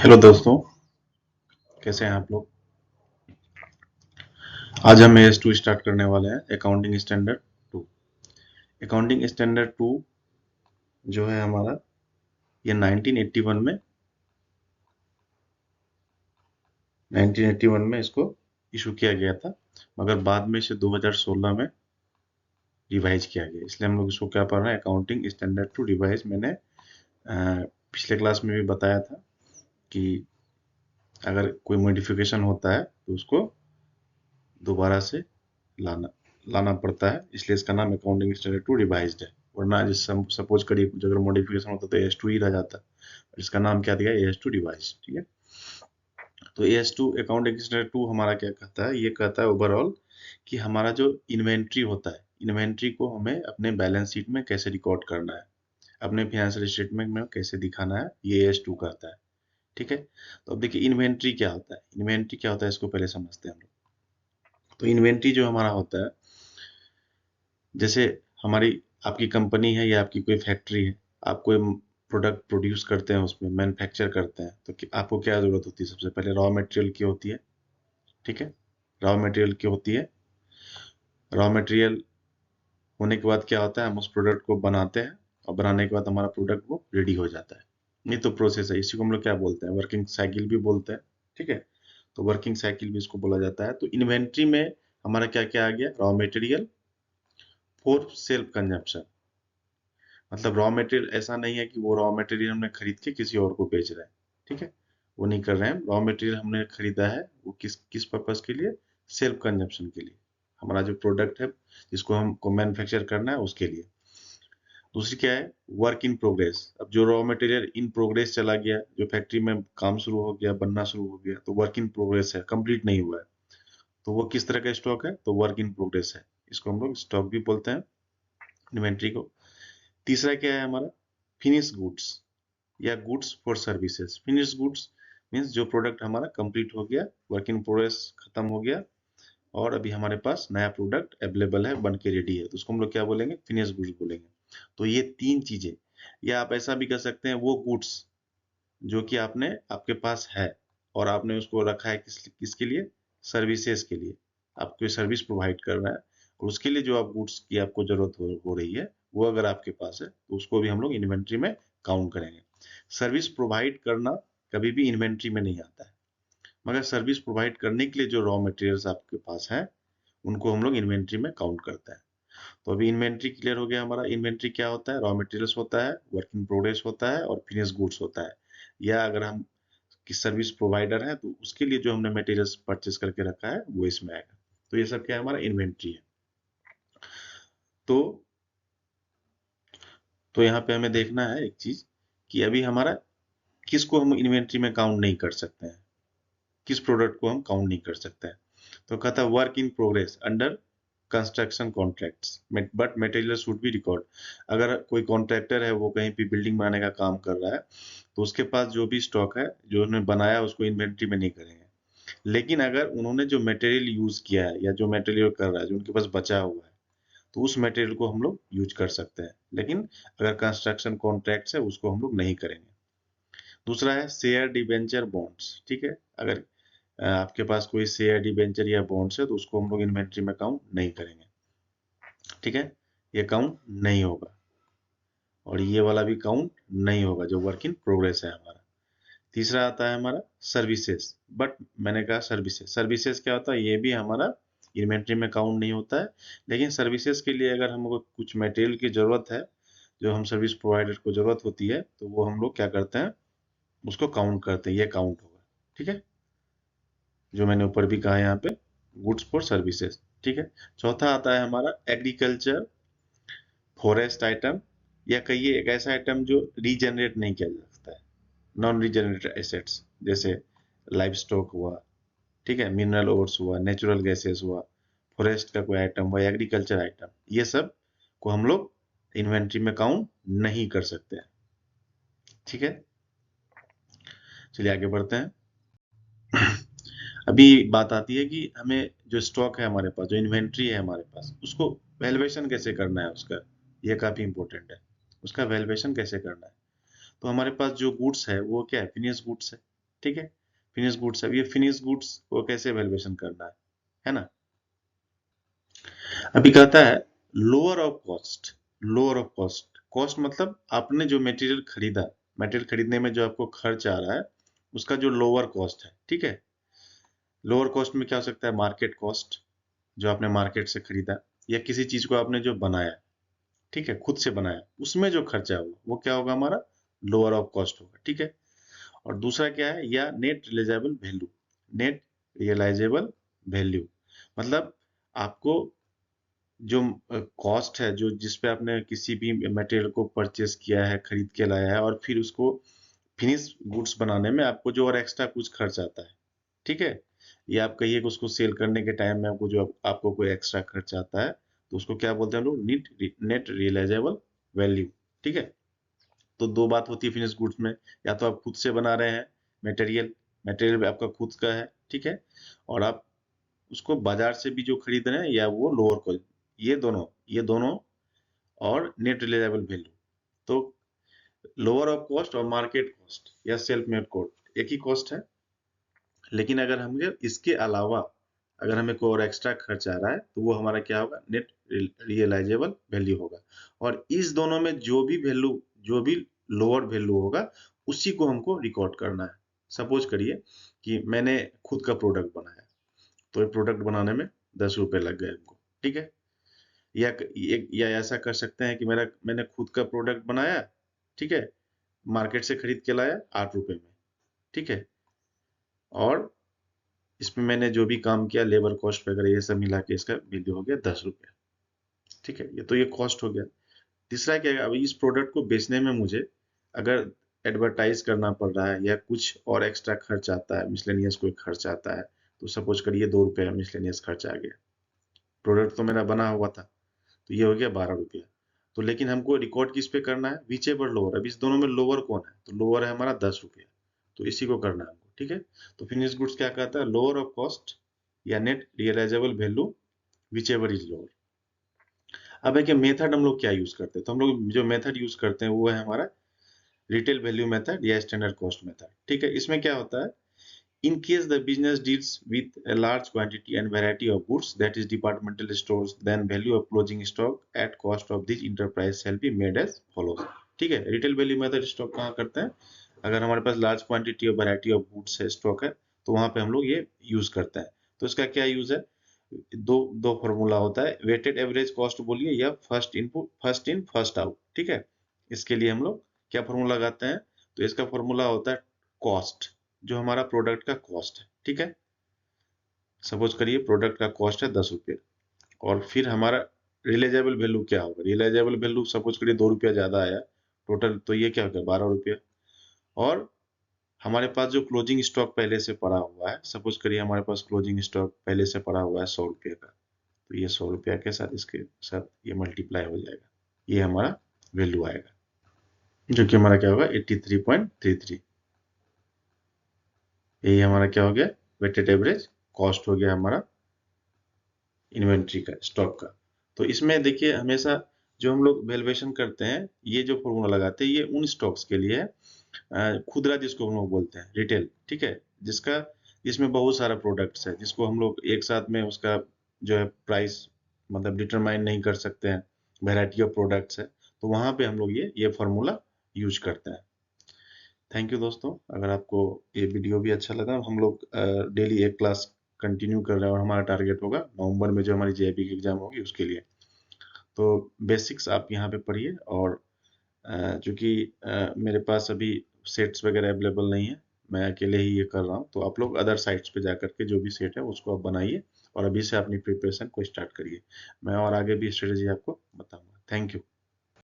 Hello दोस्तों, कैसे हैं आप लोग। आज हम AS2 स्टार्ट करने वाले हैं। Accounting standard 2। अकाउंटिंग स्टैंडर्ड 2 जो है हमारा, ये 1981 में इसको इशू किया गया था, मगर बाद में इसे 2016 में रिवाइज किया गया। इसलिए हम लोग इसको क्या पढ़ रहे हैं, अकाउंटिंग स्टैंडर्ड 2 रिवाइज। मैंने पिछले क्लास में भी बताया था कि अगर कोई मॉडिफिकेशन होता है तो उसको दोबारा से लाना लाना पड़ता है, इसलिए इसका नाम अकाउंटिंग स्टैंडर्ड 2 रिवाइज्ड है। वरना जिस सपोज करिए कुछ अगर मॉडिफिकेशन होता तो AS2 ही रह जाता, इसका नाम क्या दिया, AS2 रिवाइज। ठीक है, तो AS2 अकाउंटिंग स्टैंडर्ड 2 हमारा क्या कहता है, ये कहता है ओवरऑल कि हमारा जो इन्वेंट्री होता है, इन्वेंट्री को हमें अपने बैलेंस शीट में कैसे रिकॉर्ड करना है, अपने फाइनेंशियल स्टेटमेंट में कैसे दिखाना है, ये AS2 कहता है। ठीक है, तो अब देखिए इन्वेंट्री क्या होता है। इन्वेंट्री क्या होता है इसको पहले समझते हैं हम लोग। तो इन्वेंट्री जो हमारा होता है, जैसे हमारी आपकी कंपनी है या आपकी कोई फैक्ट्री है, आप कोई प्रोडक्ट प्रोड्यूस करते हैं, उसमें मैन्युफैक्चर करते हैं, तो आपको क्या ज़रूरत होती है, सबसे पहले रॉ मटेरियल की होती है। ठीक है, रॉ मटेरियल की होती है। रॉ मटेरियल होने के बाद क्या होता है, हम उस प्रोडक्ट को बनाते हैं और बनाने के बाद हमारा प्रोडक्ट वो रेडी हो जाता है। ये तो प्रोसेस है, इसी को हम लोग क्या बोलते हैं, वर्किंग साइकिल भी बोलते हैं। ठीक है, तो वर्किंग साइकिल भी इसको बोला जाता है। तो इन्वेंट्री में हमारा क्या क्या आ गया, raw material for self consumption. मतलब रॉ मटेरियल ऐसा नहीं है कि वो रॉ मटेरियल हमने खरीद के किसी और को बेच रहे हैं। ठीक है, वो नहीं कर रहे हैं। रॉ मटेरियल हमने खरीदा है, वो किस किस पर्पस के लिए, सेल्फ कंजप्शन के लिए। हमारा जो प्रोडक्ट है जिसको हमको मैन्युफैक्चर करना है उसके लिए। दूसरी क्या है, वर्क इन प्रोग्रेस। अब जो रॉ मटेरियल इन प्रोग्रेस चला गया, जो फैक्ट्री में काम शुरू हो गया, बनना शुरू हो गया, तो वर्क इन प्रोग्रेस है, कंप्लीट नहीं हुआ है, तो वो किस तरह का स्टॉक है, तो वर्क इन प्रोग्रेस है। इसको हम लोग स्टॉक भी बोलते हैं, इन्वेंट्री को। तीसरा क्या है हमारा, फिनिश गुड्स या goods for services. Finish goods means जो प्रोडक्ट हमारा कंप्लीट हो गया, वर्क इन प्रोग्रेस खत्म हो गया, और अभी हमारे पास नया प्रोडक्ट अवेलेबल है, बन के रेडी है, तो उसको हम लोग क्या बोलेंगे, फिनिश गुड्स बोलेंगे। तो ये तीन चीजें, या आप ऐसा भी कर सकते हैं, वो गुड्स जो कि आपने आपके पास है और आपने उसको रखा है किसके लिए, सर्विसेज के लिए। आप कोई सर्विस प्रोवाइड कर रहे हैं और उसके लिए जो आप गुड्स की आपको जरूरत हो रही है, वो अगर आपके पास है तो उसको भी हम लोग इन्वेंट्री में काउंट करेंगे। सर्विस प्रोवाइड करना कभी भी इन्वेंट्री में नहीं आता है, मगर सर्विस प्रोवाइड करने के लिए जो रॉ मटेरियल्स आपके पास हैं उनको हम लोग इन्वेंट्री में काउंट करते हैं। तो अभी इन्वेंट्री क्लियर हो गया हमारा। इन्वेंट्री क्या होता है, रॉ मटेरियल्स होता है, वर्क इन प्रोग्रेस होता है और फिनिश गुड्स होता है। या अगर हम कि सर्विस प्रोवाइडर है तो उसके लिए जो हमने मटेरियल्स परचेस करके रखा है वो इसमें आएगा। तो ये सब क्या है, हमारा इन्वेंट्री है। तो यहाँ पे हमें देखना है एक चीज, कि अभी हमारा किसको हम इन्वेंट्री में काउंट नहीं कर सकते हैं, किस प्रोडक्ट को हम काउंट नहीं कर सकते हैं। तो कहता है work in progress under construction contracts but material should be record. अगर कोई कॉन्ट्रैक्टर है, वो कहीं पे बिल्डिंग बनाने का काम कर रहा है, तो उसके पास जो भी स्टॉक है जो उन्होंने बनाया उसको इन्वेंट्री में नहीं करेंगे। लेकिन अगर उन्होंने जो मटेरियल यूज किया है या जो मटेरियल कर रहा है, जो उनके पास बचा हुआ है, तो उस मटेरियल को हम लोग यूज कर सकते हैं। लेकिन अगर कंस्ट्रक्शन कॉन्ट्रैक्ट्स है उसको हम लोग नहीं करेंगे। दूसरा है शेयर डिबेंचर बॉन्ड्स। ठीक है, अगर आपके पास कोई शेयर डिबेंचर या बॉन्ड्स है तो उसको हम लोग इन्वेंट्री में काउंट नहीं करेंगे। ठीक है, ये काउंट नहीं होगा, और ये वाला भी काउंट नहीं होगा जो वर्क इन प्रोग्रेस है हमारा। तीसरा आता है हमारा सर्विसेज। बट मैंने कहा सर्विसेज, सर्विसेज क्या होता है, ये भी हमारा इन्वेंट्री में काउंट नहीं होता है। लेकिन सर्विसेज के लिए अगर हमको कुछ मटेरियल की जरूरत है, जो हम सर्विस प्रोवाइडर को जरूरत होती है, तो वो हम लोग क्या करते हैं, उसको काउंट करते हैं, ये काउंट होगा। ठीक है, जो मैंने ऊपर भी कहा यहाँ पे, गुड्स फॉर सर्विसेज। ठीक है, चौथा आता है हमारा एग्रीकल्चर फॉरेस्ट आइटम, या कहिए एक ऐसा आइटम जो रीजनरेट नहीं किया जा सकता है, नॉन रीजनरेटेड एसेट्स, जैसे लाइव स्टॉक हुआ, ठीक है, मिनरल ओर्स हुआ, नेचुरल गैसेस हुआ, फॉरेस्ट का कोई आइटम हुआ, एग्रीकल्चर आइटम, ये सब को हम लोग इन्वेंट्री में काउंट नहीं कर सकते हैं। ठीक है, चलिए आगे बढ़ते हैं। अभी बात आती है कि हमें जो स्टॉक है हमारे पास, जो इन्वेंट्री है हमारे पास, उसको वैल्यूएशन कैसे करना है उसका, ये काफी इंपॉर्टेंट है। उसका वैल्यूएशन कैसे करना है। तो हमारे पास जो गुड्स है वो क्या है, फिनिश गुड्स है। ठीक है, फिनिश गुड्स। अब ये फिनिश गुड्स को कैसे वैल्यूएशन करना है ना। अभी कहता है lower of cost. Lower of cost, cost मतलब आपने जो मटेरियल खरीदा, मटेरियल खरीदने में जो आपको खर्च आ रहा है उसका जो लोअर कॉस्ट है, ठीक है। लोअर कॉस्ट में क्या हो सकता है, मार्केट कॉस्ट, जो आपने मार्केट से खरीदा, या किसी चीज को आपने जो बनाया, ठीक है, खुद से बनाया, उसमें जो खर्चा होगा वो क्या होगा, हमारा लोअर ऑफ कॉस्ट होगा, ठीक है। और दूसरा क्या है, या net realisable value. Net realisable value मतलब आपको जो कॉस्ट है, जो जिस पे आपने किसी भी मटेरियल को परचेस किया है, खरीद के लाया है, और फिर उसको फिनिश गुड्स बनाने में आपको जो और एक्स्ट्रा कुछ खर्च आता है, ठीक है, या आप कहिए कि उसको सेल करने के टाइम में आपको जो आपको कोई एक्स्ट्रा खर्च आता है, तो उसको क्या बोलते हैं हम लोग, नेट रियलाइजेबल वैल्यू, ठीक है। तो दो बात होती है फिनिश गुड्स में, या तो आप खुद से बना रहे हैं मटेरियल, मटेरियल आपका खुद का है, ठीक है, और आप उसको बाजार से भी जो खरीद रहे हैं, या वो लोअर कॉस्ट, ये दोनों और नेट रियलाइजेबल वैल्यू। तो लोअर ऑफ कॉस्ट और मार्केट कॉस्ट या सेल्फ मेड कॉस्ट एक ही कॉस्ट है, लेकिन अगर हमें इसके अलावा अगर हमें कोई और एक्स्ट्रा खर्च आ रहा है तो वो हमारा क्या होगा, नेट रियलाइजेबल वैल्यू होगा। और इस दोनों में जो भी वैल्यू, जो भी लोअर वैल्यू होगा, उसी को हमको रिकॉर्ड करना है। सपोज करिए कि मैंने खुद का प्रोडक्ट बनाया, तो ये प्रोडक्ट बनाने में 10 रुपए लग गए हमको, ठीक है। या ऐसा कर सकते हैं कि मैंने खुद का प्रोडक्ट बनाया, ठीक है, मार्केट से खरीद के लाया 8 रुपए में, ठीक है, और इसमें मैंने जो भी काम किया, लेबर कॉस्ट वगैरह ये सब मिला के इसका वैल्यू हो गया 10 रुपया, ठीक है। ये कॉस्ट हो गया। तीसरा क्या है, अब इस प्रोडक्ट को बेचने में मुझे अगर एडवर्टाइज करना पड़ रहा है, या कुछ और एक्स्ट्रा खर्च आता है, मिसलेनियस कोई खर्च आता है, तो सपोज करिए 2 रुपया मिसलेनियस खर्च आ गया, प्रोडक्ट तो मेरा बना हुआ था, तो ये हो गया 12 रुपया। तो लेकिन हमको रिकॉर्ड किस पे करना है, विचेवर लोअर। अब इस दोनों में लोअर कौन है, तो लोअर है हमारा 10 रुपया, तो इसी को करना है हमको, ठीक है। तो फिनिश गुड्स क्या कहता है, लोअर ऑफ कॉस्ट या net realisable value, whichever is lower. अब है कि मेथड हम लोग क्या यूज करते हैं, तो हम लोग जो मेथड यूज करते हैं वो है हमारा रिटेल वैल्यू मेथड या स्टैंडर्ड कॉस्ट मेथड, ठीक है। इसमें क्या होता है, in case the business deals with a large quantity and variety of goods, that is departmental stores, then value of closing stock at cost of this enterprise shall be made as follows, ठीक है। Retail value method stock कहाँ करते हैं, अगर हमारे पास large quantity और variety of goods है, stock है, तो वहां पे हम लोग ये यूज करते हैं। तो इसका क्या यूज है, दो दो फॉर्मूला होता है, वेटेड एवरेज कॉस्ट बोलिए या first input first in first out, ठीक है। इसके लिए हम लोग क्या फॉर्मूला लगाते हैं, तो इसका फॉर्मूला होता है कॉस्ट, जो हमारा प्रोडक्ट का कॉस्ट है, ठीक है। सपोज करिए प्रोडक्ट का कॉस्ट है 10 रुपये, और फिर हमारा रियलाइजेबल वैल्यू क्या होगा, रियलाइजेबल वैल्यू सपोज करिए 2 रुपया ज्यादा आया टोटल, तो ये क्या होगा 12 रुपया। और हमारे पास जो क्लोजिंग स्टॉक पहले से पड़ा हुआ है, सपोज करिए हमारे पास क्लोजिंग स्टॉक पहले से पड़ा हुआ है 100 रुपये का, तो ये 100 रुपया के साथ इसके साथ ये मल्टीप्लाई हो जाएगा, ये हमारा वैल्यू आएगा, जो कि हमारा क्या होगा 83.33। यही हमारा क्या हो गया, वेटेड एवरेज कॉस्ट हो गया हमारा इन्वेंट्री का, स्टॉक का। तो इसमें देखिए हमेशा जो हम लोग वैल्यूएशन करते हैं, ये जो फॉर्मूला लगाते हैं, ये उन स्टॉक्स के लिए है, खुदरा जिसको हम लोग बोलते हैं, रिटेल, ठीक है, जिसका इसमें बहुत सारा प्रोडक्ट्स है, जिसको हम लोग एक साथ में उसका जो है प्राइस मतलब डिटरमाइन नहीं कर सकते हैं, वैरायटी ऑफ प्रोडक्ट्स है, तो वहां पे हम लोग ये फॉर्मूला यूज करते हैं। थैंक यू दोस्तों, अगर आपको ये वीडियो भी अच्छा लगा, हम लोग डेली एक क्लास कंटिन्यू कर रहे हैं, और हमारा टारगेट होगा नवंबर में जो हमारी जेईई की एग्जाम होगी उसके लिए। तो बेसिक्स आप यहाँ पे पढ़िए, और चूंकि मेरे पास अभी सेट्स वगैरह अवेलेबल नहीं है, मैं अकेले ही ये कर रहा हूँ, तो आप लोग अदर साइट्स पे जा करके जो भी सेट है उसको आप बनाइए, और अभी से अपनी प्रिपरेशन को स्टार्ट करिए। मैं और आगे भी स्ट्रेटेजी आपको बताऊंगा। Thank you.